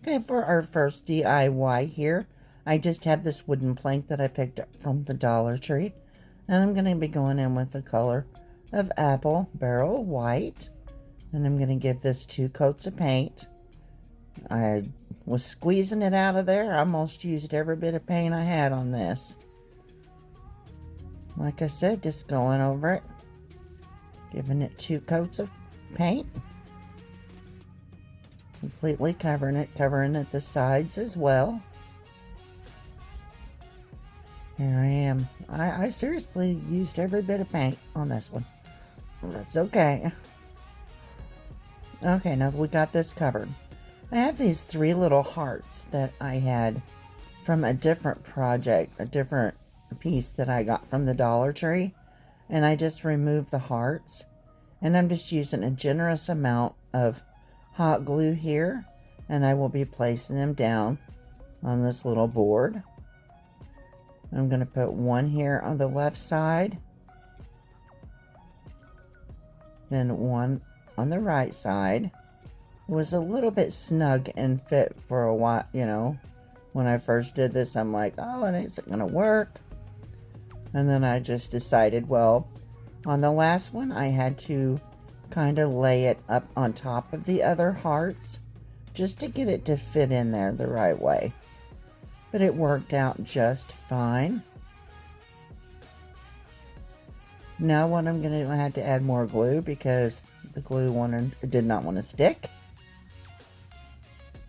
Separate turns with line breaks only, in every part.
Okay, for our first DIY here, I just have this wooden plank that I picked up from the Dollar Tree. And I'm going to be going in with the color of Apple Barrel White. And I'm going to give this 2 coats of paint. I was squeezing it out of there. I almost used every bit of paint I had on this. Like I said, just going over it. Giving it 2 coats of paint. Completely covering it the sides as well. Here I am. I seriously used every bit of paint on this one. That's okay. Okay, now that we got this covered, I have these 3 little hearts that I had from a different project, a different piece that I got from the Dollar Tree. And I just removed the hearts. And I'm just using a generous amount of hot glue here. And I will be placing them down on this little board. I'm going to put one here on the left side. Then one on the right side. It was a little bit snug and fit for a while, you know. When I first did this, I'm like, oh, and is it going to work? And then I just decided, well, on the last one, I had to kind of lay it up on top of the other hearts just to get it to fit in there the right way. But it worked out just fine. Now what I'm going to I had to add more glue because the glue did not want to stick.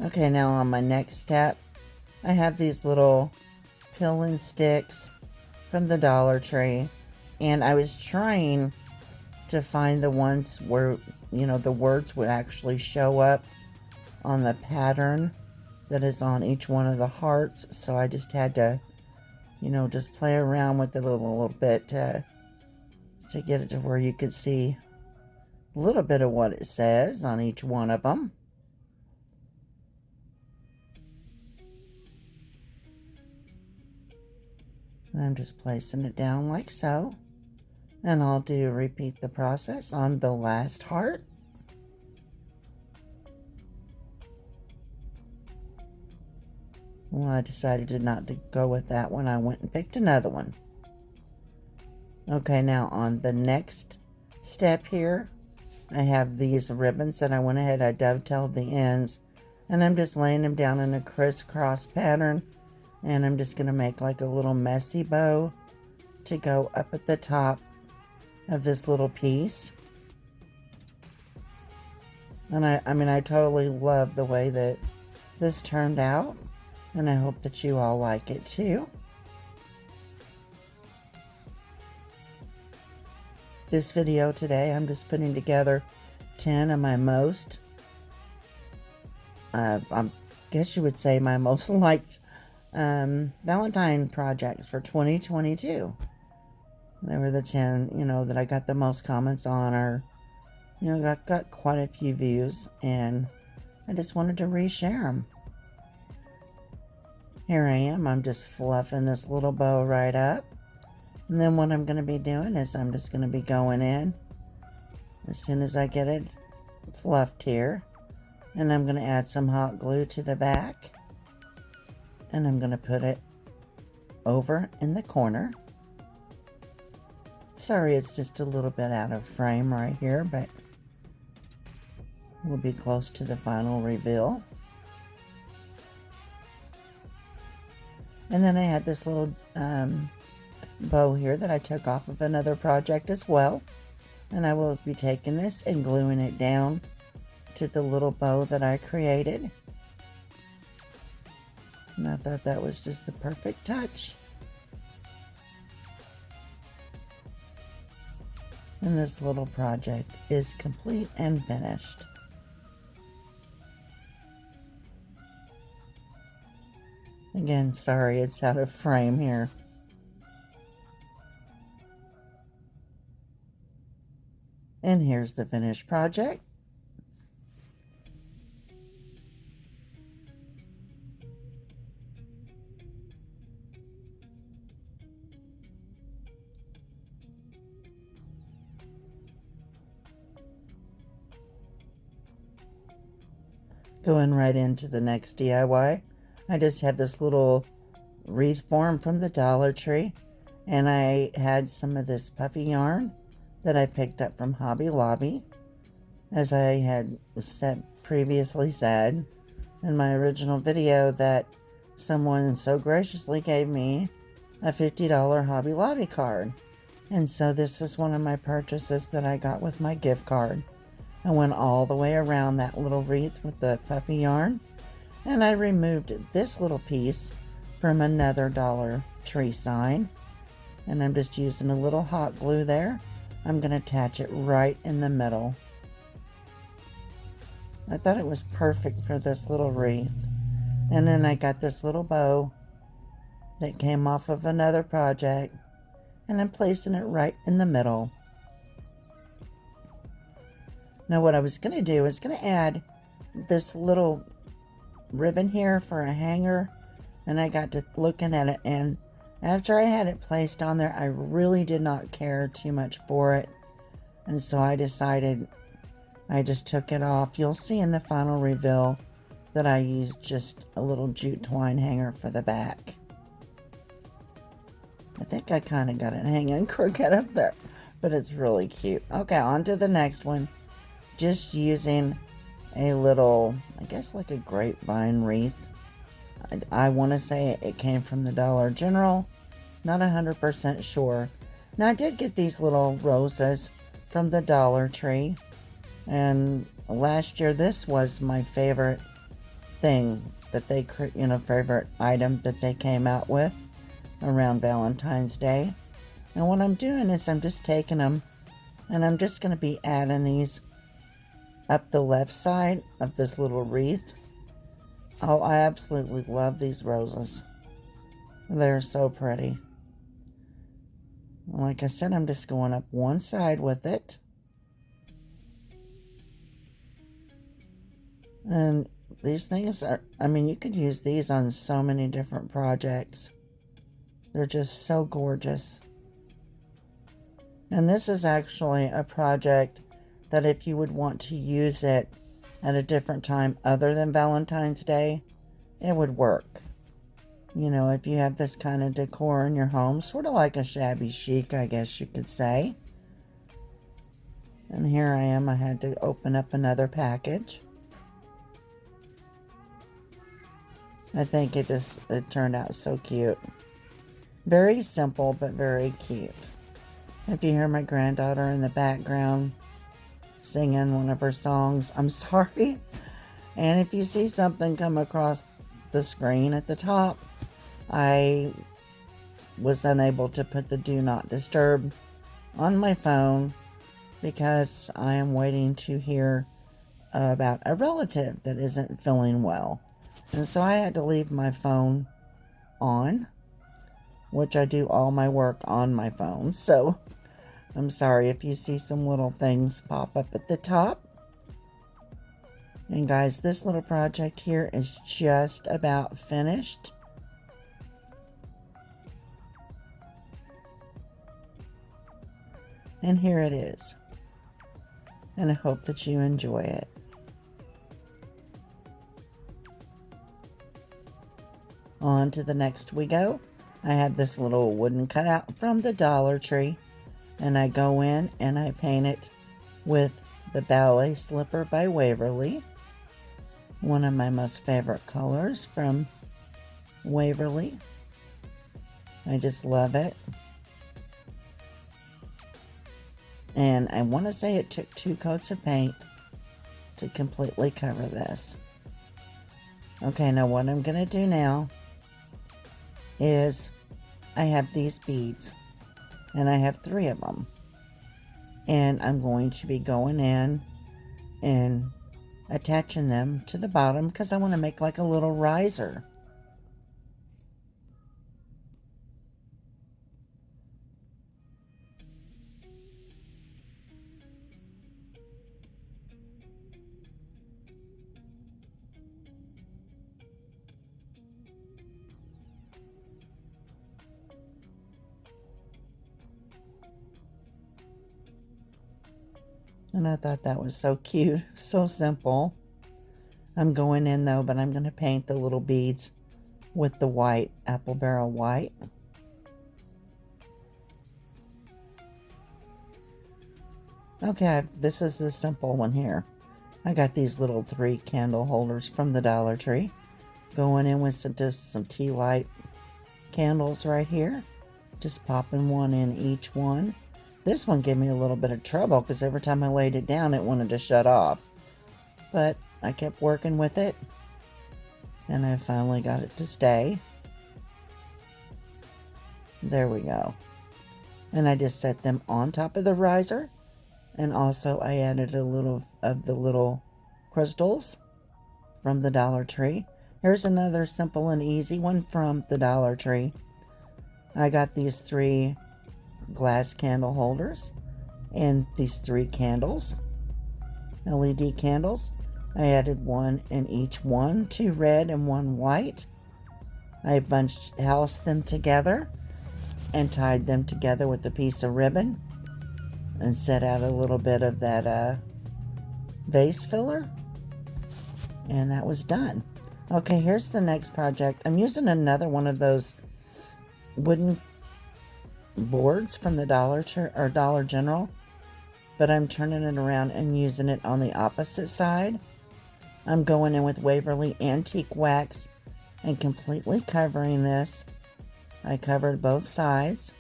Okay, now on my next step, I have these little pill and sticks from the Dollar Tree, and I was trying to find the ones where, you know, the words would actually show up on the pattern that is on each one of the hearts. So I just had to, you know, just play around with it a little bit to get it to where you could see a little bit of what it says on each one of them. And I'm just placing it down like so. And I'll repeat the process on the last heart. Well, I decided not to go with that one. I went and picked another one. Okay, now on the next step here, I have these ribbons that I went ahead, I dovetailed the ends, and I'm just laying them down in a crisscross pattern. And I'm just going to make like a little messy bow to go up at the top of this little piece. And I mean, I totally love the way that this turned out. And I hope that you all like it too. This video today, I'm just putting together 10 of my most, I guess you would say my most liked Valentine projects for 2022. They were the 10, you know, that I got the most comments on, or, you know, got quite a few views, and I just wanted to reshare them. Here I am, I'm just fluffing this little bow right up. And then what I'm going to be doing is I'm just going to be going in as soon as I get it fluffed here. And I'm going to add some hot glue to the back. And I'm going to put it over in the corner. Sorry, it's just a little bit out of frame right here, but we'll be close to the final reveal. And then I had this little bow here that I took off of another project as well. And I will be taking this and gluing it down to the little bow that I created. And I thought that was just the perfect touch. And this little project is complete and finished. Again, sorry, it's out of frame here. And here's the finished project. Going right into the next DIY, I just have this little wreath form from the Dollar Tree, and I had some of this puffy yarn that I picked up from Hobby Lobby, as I had previously said in my original video that someone so graciously gave me a $50 Hobby Lobby card. And so this is one of my purchases that I got with my gift card. I went all the way around that little wreath with the puffy yarn, and I removed this little piece from another Dollar Tree sign, and I'm just using a little hot glue there. I'm going to attach it right in the middle. I thought it was perfect for this little wreath. And then I got this little bow that came off of another project, and I'm placing it right in the middle. Now what I was going to do is going to add this little ribbon here for a hanger, and I got to looking at it, and after I had it placed on there, I really did not care too much for it, and so I decided I just took it off. You'll see in the final reveal that I used just a little jute twine hanger for the back. I think I kind of got it hanging crooked up there, but it's really cute. Okay, on to the next one. Just using a little, I guess like a grapevine wreath. I want to say it came from the Dollar General. Not 100% sure. Now I did get these little roses from the Dollar Tree. And last year this was my favorite thing that they, favorite item that they came out with around Valentine's Day. And what I'm doing is I'm just taking them and I'm just going to be adding these up the left side of this little wreath. Oh, I absolutely love these roses. They're so pretty. Like I said, I'm just going up one side with it. And these things are, you could use these on so many different projects. They're just so gorgeous. And this is actually a project that if you would want to use it at a different time other than Valentine's Day, it would work. If you have this kind of decor in your home, sort of like a shabby chic, I guess you could say. And here I am, I had to open up another package. I think it turned out so cute. Very simple, but very cute. If you hear my granddaughter in the background singing one of her songs, I'm sorry. And if you see something come across the screen at the top, I was unable to put the do not disturb on my phone because I am waiting to hear about a relative that isn't feeling well. And so I had to leave my phone on, which I do all my work on my phone. So I'm sorry if you see some little things pop up at the top. And guys, this little project here is just about finished. And here it is. And I hope that you enjoy it. On to the next we go. I have this little wooden cutout from the Dollar Tree, and I go in and I paint it with the Ballet Slipper by Waverly, one of my most favorite colors from Waverly. I just love it. And I want to say it took 2 coats of paint to completely cover this. Okay, now what I'm going to do now is I have these beads, and I have 3 of them. And I'm going to be going in and attaching them to the bottom because I want to make like a little riser. And I thought that was so cute, so simple. I'm going in though, but I'm going to paint the little beads with the white, apple barrel white. Okay, this is a simple one here. I got these little 3 candle holders from the Dollar Tree. Going in with just some tea light candles right here. Just popping one in each one. This one gave me a little bit of trouble because every time I laid it down, it wanted to shut off. But I kept working with it, and I finally got it to stay. There we go. And I just set them on top of the riser. And also I added a little of the little crystals from the Dollar Tree. Here's another simple and easy one from the Dollar Tree. I got these 3 glass candle holders and these 3 candles, LED candles. I added one in each one, 2 red and 1 white. I housed them together and tied them together with a piece of ribbon and set out a little bit of that vase filler, and that was done. Okay, here's the next project. I'm using another one of those wooden boards from the Dollar General, but I'm turning it around and using it on the opposite side. I'm going in with Waverly Antique Wax and completely covering this. I covered both sides.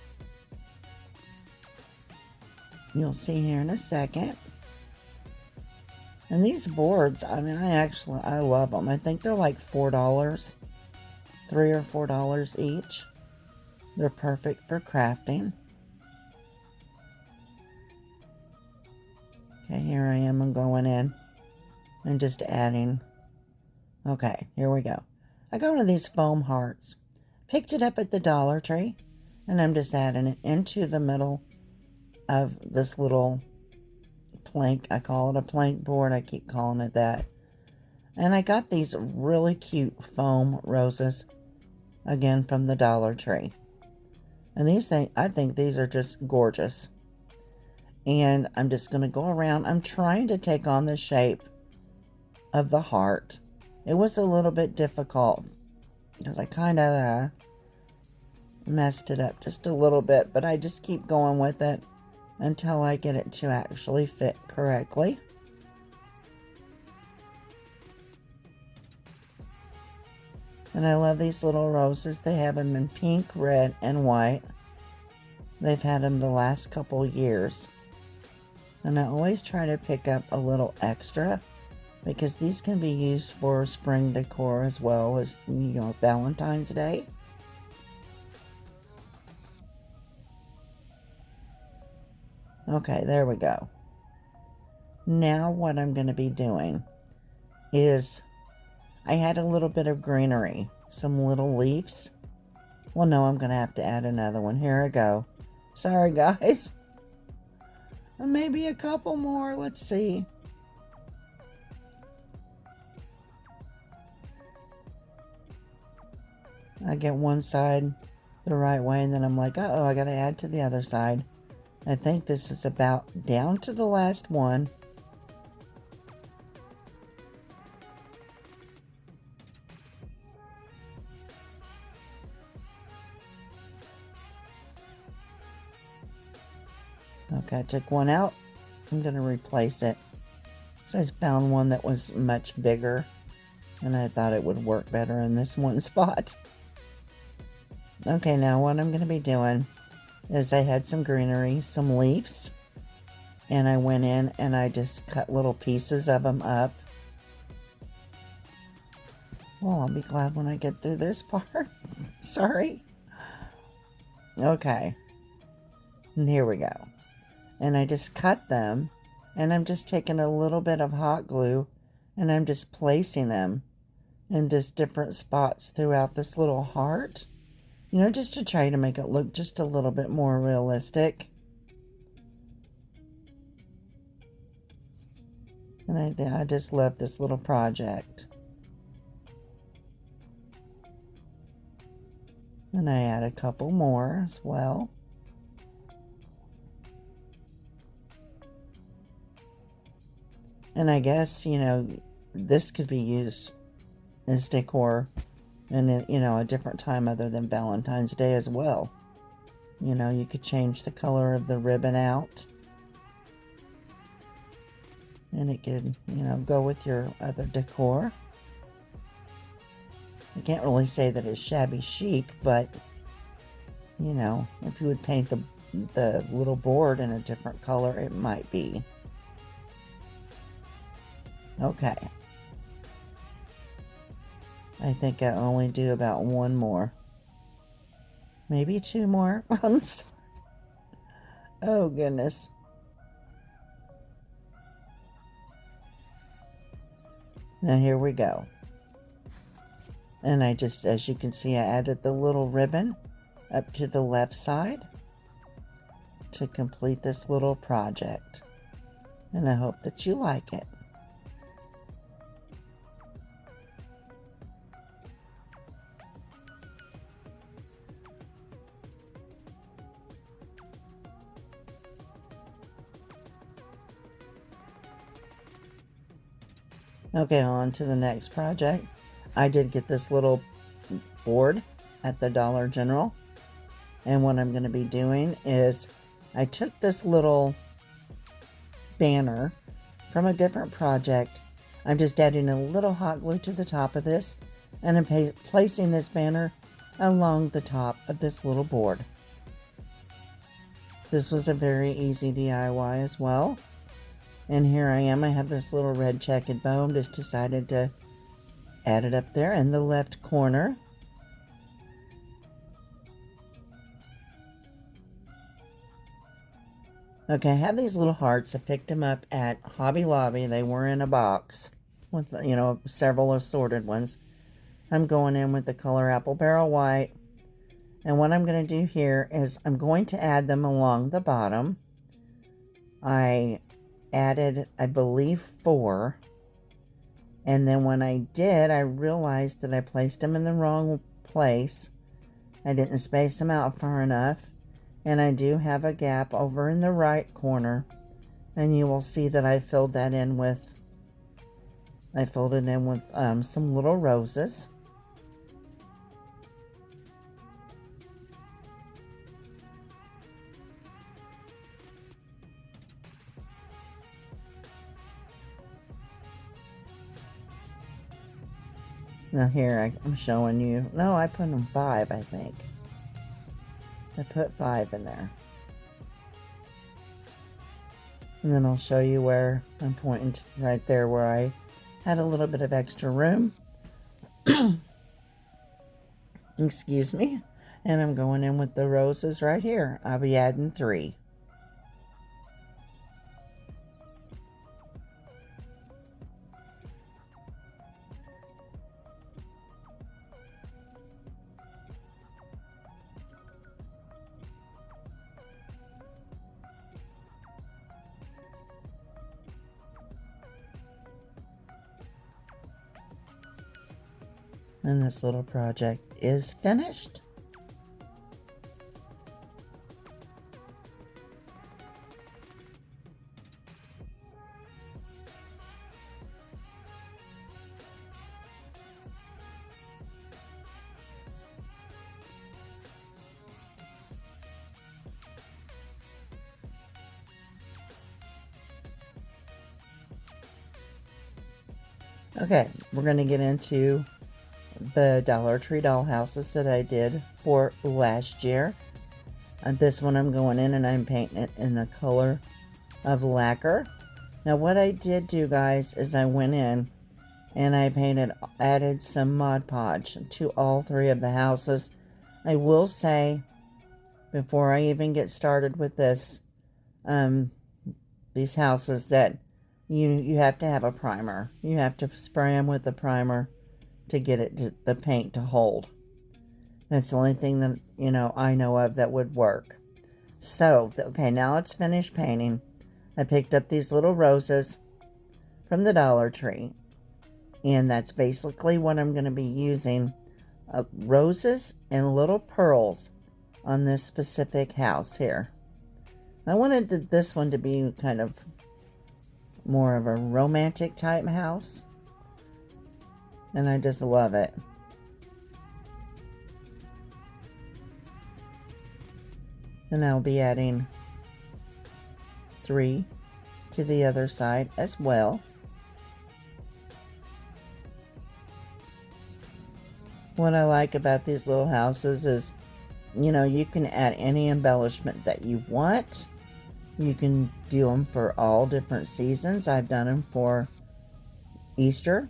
You'll see here in a second. And these boards, I mean, I love them. I think they're like $4, $3 or $4 each. They're perfect for crafting. Okay, here I am. I'm going in and just adding. Okay, here we go. I got one of these foam hearts. Picked it up at the Dollar Tree, and I'm just adding it into the middle of this little plank. I call it a plank board. I keep calling it that. And I got these really cute foam roses, again from the Dollar Tree. And these things, I think these are just gorgeous. And I'm just going to go around. I'm trying to take on the shape of the heart. It was a little bit difficult because I kind of messed it up just a little bit, but I just keep going with it until I get it to actually fit correctly. And I love these little roses. They have them in pink, red, and white. They've had them the last couple years. And I always try to pick up a little extra because these can be used for spring decor as well as, Valentine's Day. Okay, there we go. Now what I'm going to be doing is I had a little bit of greenery, some little leaves. Well, no, I'm going to have to add another one. Here I go. Sorry, guys. And maybe a couple more. Let's see. I get one side the right way, and then I'm like, uh-oh, I got to add to the other side. I think this is about down to the last one. Okay, I took one out. I'm going to replace it. So I found one that was much bigger, and I thought it would work better in this one spot. Okay, now what I'm going to be doing is I had some greenery, some leaves, and I went in and I just cut little pieces of them up. Well, I'll be glad when I get through this part. Sorry. Okay. And here we go. And I just cut them, and I'm just taking a little bit of hot glue, and I'm just placing them in just different spots throughout this little heart. Just to try to make it look just a little bit more realistic. And I just love this little project. And I add a couple more as well. And I guess, this could be used as decor in a different time other than Valentine's Day as well. You could change the color of the ribbon out, and it could go with your other decor. I can't really say that it's shabby chic, but if you would paint the little board in a different color, it might be. Okay. I think I only do about one more. Maybe two more. Oh, goodness. Now here we go. And I just, as you can see, I added the little ribbon up to the left side to complete this little project. And I hope that you like it. Okay, on to the next project. I did get this little board at the Dollar General. And what I'm going to be doing is I took this little banner from a different project. I'm just adding a little hot glue to the top of this. And I'm placing this banner along the top of this little board. This was a very easy DIY as well. And here I am. I have this little red checkered bow. Just decided to add it up there in the left corner. Okay, I have these little hearts. I picked them up at Hobby Lobby. They were in a box with, several assorted ones. I'm going in with the color Apple Barrel White. And what I'm going to do here is I'm going to add them along the bottom. I added, I believe, 4. And then when I did, I realized that I placed them in the wrong place. I didn't space them out far enough. And I do have a gap over in the right corner. And you will see that I filled that in with, some little roses. Now here I'm showing you. No, I put them 5, I think. I put 5 in there. And then I'll show you where I'm pointing to right there where I had a little bit of extra room. Excuse me. And I'm going in with the roses right here. I'll be adding 3. And this little project is finished. Okay, we're going to get into the Dollar Tree dollhouses that I did for last year. And this one I'm going in and I'm painting it in the color of lacquer. Now what I did do, guys, is I went in and I added some Mod Podge to all 3 of the houses. I will say, before I even get started with this, these houses, that you have to have a primer. You have to spray them with a primer to get the paint to hold. That's the only thing that I know of that would work. So okay, now it's finished painting. I picked up these little roses from the Dollar Tree, and that's basically what I'm going to be using, roses and little pearls on this specific house here. I wanted this one to be kind of more of a romantic type house. and I just love it. And I'll be adding 3 to the other side as well. What I like about these little houses is, you know, you can add any embellishment that you want. You can do them for all different seasons. I've done them for Easter,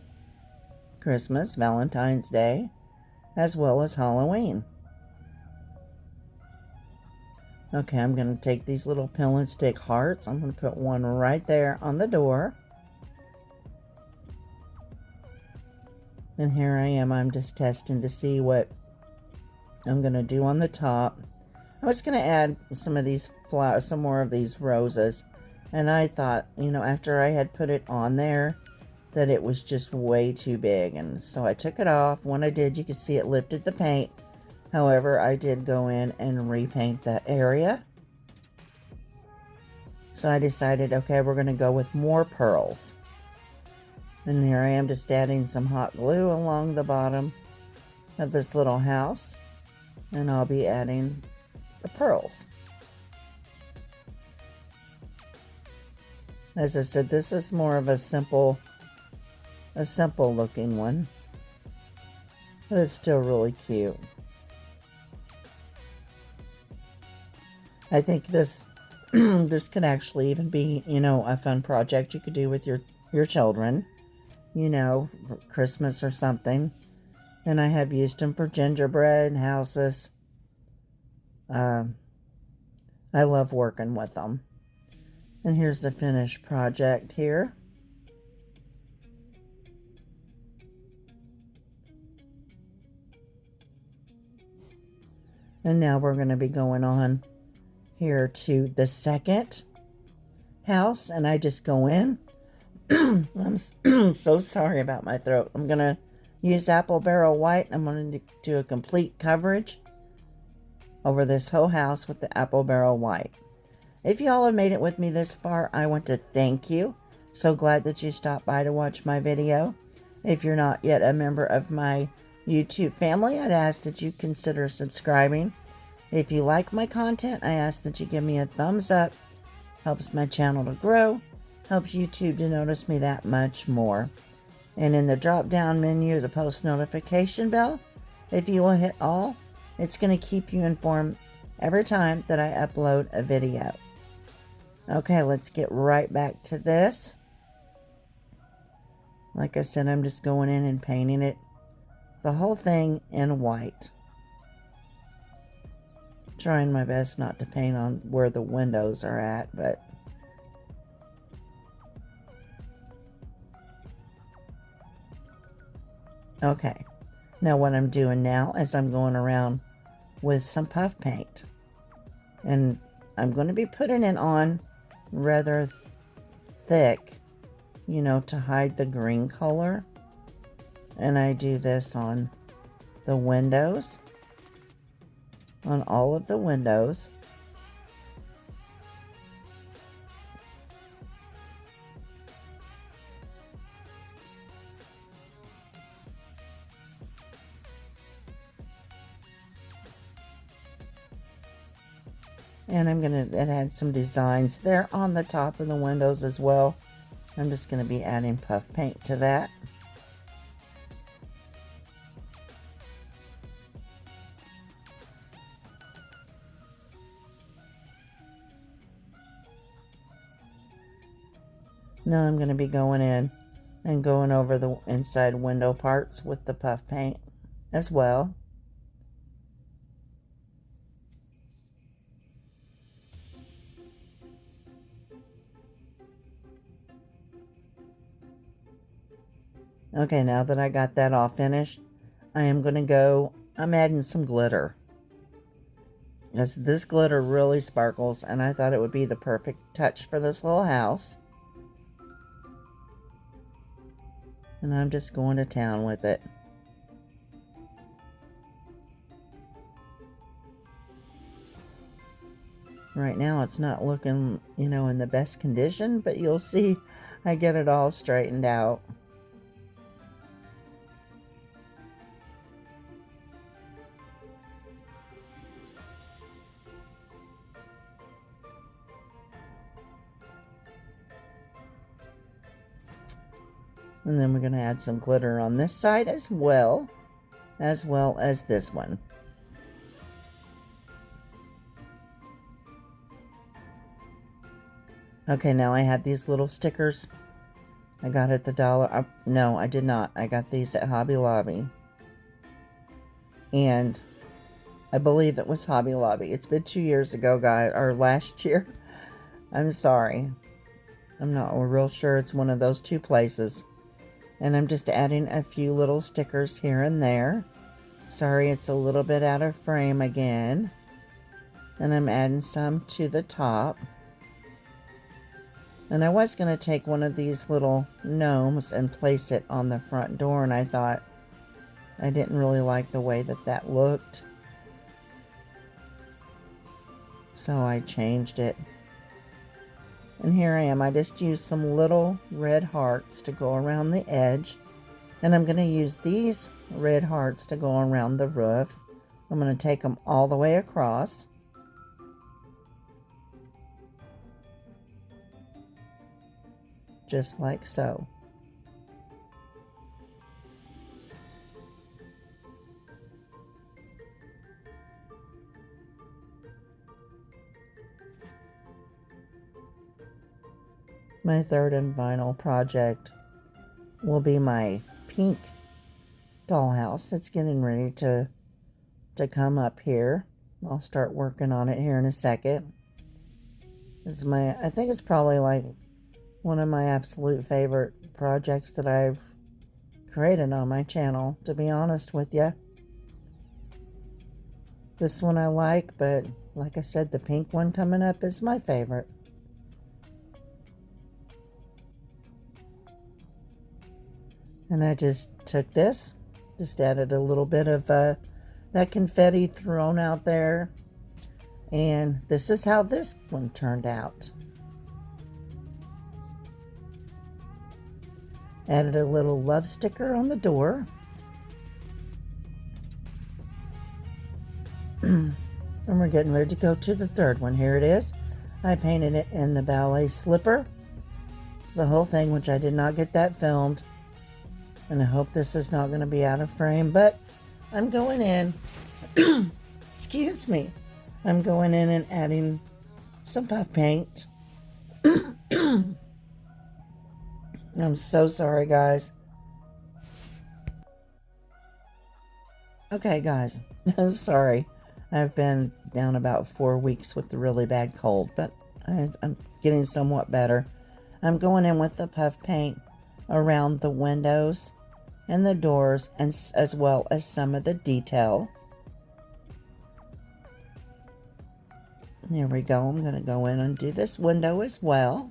Christmas, Valentine's Day, as well as Halloween. Okay, I'm going to take these little pill and stick hearts. I'm going to put one right there on the door. And here I am. I'm just testing to see what I'm going to do on the top. I was going to add some of these flowers, some more of these roses. And I thought, you know, after I had put it on there, that it was just way too big. And so I took it off. When I did, you could see it lifted the paint. However, I did go in and repaint that area. So I decided, okay, we're going to go with more pearls. And here I am just adding some hot glue along the bottom of this little house. And I'll be adding the pearls. As I said, this is more of a simple looking one. But it's still really cute. I think this this could actually even be, you know, a fun project you could do with your children, you know, for Christmas or something. And I have used them for gingerbread houses. I love working with them. And here's the finished project here. And now we're going to be going on here to the second house, and I just go in. I'm so sorry about my throat. I'm going to use apple barrel white. I'm going to do a complete coverage over this whole house with the apple barrel white. If y'all have made it with me this far, I want to thank you. So glad that you stopped by to watch my video. If you're not yet a member of my YouTube family, I'd ask that you consider subscribing. If you like my content, I ask that you give me a thumbs up. Helps my channel to grow. Helps YouTube to notice me that much more. And in the drop down menu, the post notification bell, if you will hit all, it's going to keep you informed every time that I upload a video. Okay, let's get right back to this. Like I said, I'm just going in and painting it, the whole thing in white. Trying my best not to paint on where the windows are at, but okay. Now what I'm doing now is I'm going around with some puff paint. And I'm going to be putting it on rather thick, you know, to hide the green color. And I do this on the windows, on all of the windows. And I'm going to add some designs there on the top of the windows as well. I'm just going to be adding puff paint to that. Now I'm going to be going in and going over the inside window parts with the puff paint as well. Okay, now that I got that all finished, I'm adding some glitter. This glitter really sparkles, and I thought it would be the perfect touch for this little house. And I'm just going to town with it. Right now it's not looking, you know, in the best condition, but you'll see I get it all straightened out. And then we're going to add some glitter on this side as well as this one. Okay, now I have these little stickers I got at the dollar. No, I did not. I got these at Hobby Lobby. And I believe it was Hobby Lobby. It's been 2 years ago, guys, or last year. I'm sorry. I'm not real sure. It's one of those two places. And I'm just adding a few little stickers here and there. Sorry, it's a little bit out of frame again. And I'm adding some to the top. And I was going to take one of these little gnomes and place it on the front door, and I thought I didn't really like the way that looked. So I changed it. And here I am. I just used some little red hearts to go around the edge. And I'm going to use these red hearts to go around the roof. I'm going to take them all the way across. Just like so. My third and final project will be my pink dollhouse that's getting ready to come up here. I'll start working on it here in a second. I think it's probably like one of my absolute favorite projects that I've created on my channel, to be honest with you. This one I like, but like I said, the pink one coming up is my favorite. And I just took this, just added a little bit of that confetti thrown out there. And this is how this one turned out. Added a little love sticker on the door. And we're getting ready to go to the third one. Here it is. I painted it in the ballet slipper. The whole thing, which I did not get that filmed. And I hope this is not going to be out of frame. But I'm going in. Excuse me. I'm going in and adding some puff paint. I'm so sorry, guys. Okay, guys. I'm sorry. I've been down about 4 weeks with the really bad cold, but I'm getting somewhat better. I'm going in with the puff paint around the windows and the doors, and as well as some of the detail. There we go. I'm going to go in and do this window as well.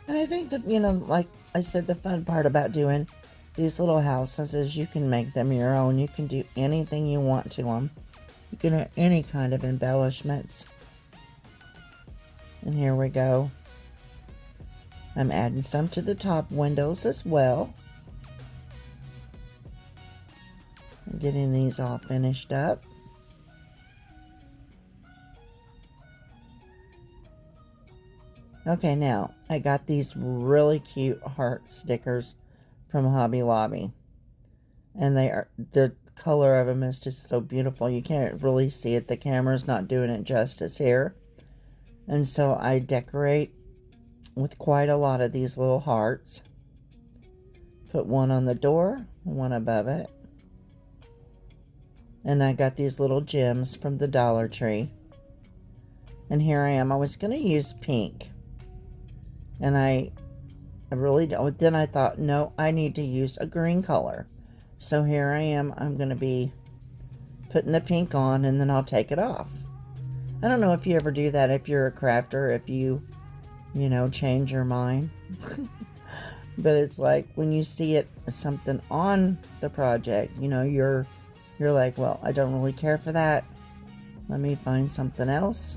And I think that, like I said, the fun part about doing these little houses is you can make them your own. You can do anything you want to them. You can have any kind of embellishments. And here we go. I'm adding some to the top windows as well. I'm getting these all finished up. Okay, now I got these really cute heart stickers from Hobby Lobby, and the color of them is just so beautiful. You can't really see it. The camera's not doing it justice here. And so I decorate with quite a lot of these little hearts. Put one on the door, one above it. And I got these little gems from the Dollar Tree. And here I am. I was going to use pink. And I really don't. Then I thought, no, I need to use a green color. So here I am. I'm going to be putting the pink on, and then I'll take it off. I don't know if you ever do that if you're a crafter, if you change your mind. But it's like when you see it, something on the project, you're like, well, I don't really care for that. Let me find something else.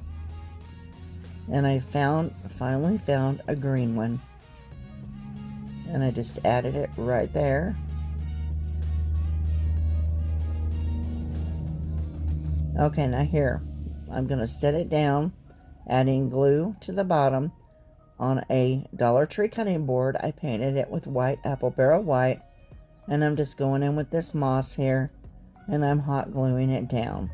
And I finally found a green one. And I just added it right there. Okay, now here, I'm going to set it down, adding glue to the bottom on a Dollar Tree cutting board. I painted it with white, apple barrel white, and I'm just going in with this moss here, and I'm hot gluing it down.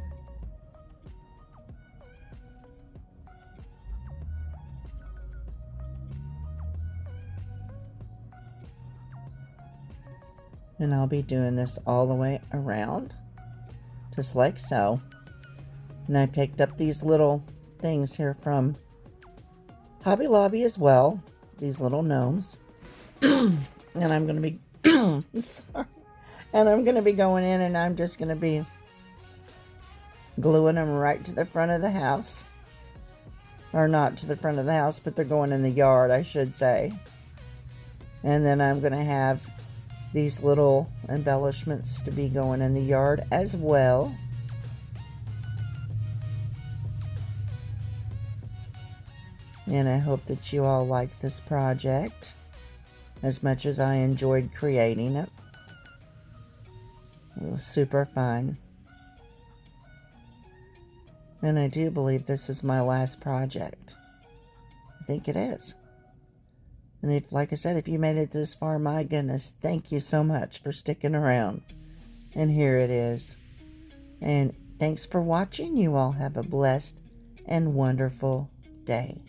And I'll be doing this all the way around, just like so. And I picked up these little things here from Hobby Lobby as well, these little gnomes. And I'm going to be, sorry. And I'm going to be going in and I'm just going to be gluing them right to the front of the house. Or not to the front of the house, but they're going in the yard, I should say. And then I'm going to have these little embellishments to be going in the yard as well. And I hope that you all like this project as much as I enjoyed creating it. It was super fun. And I do believe this is my last project. I think it is. And if, like I said, if you made it this far, my goodness, thank you so much for sticking around. And here it is. And thanks for watching. You all have a blessed and wonderful day.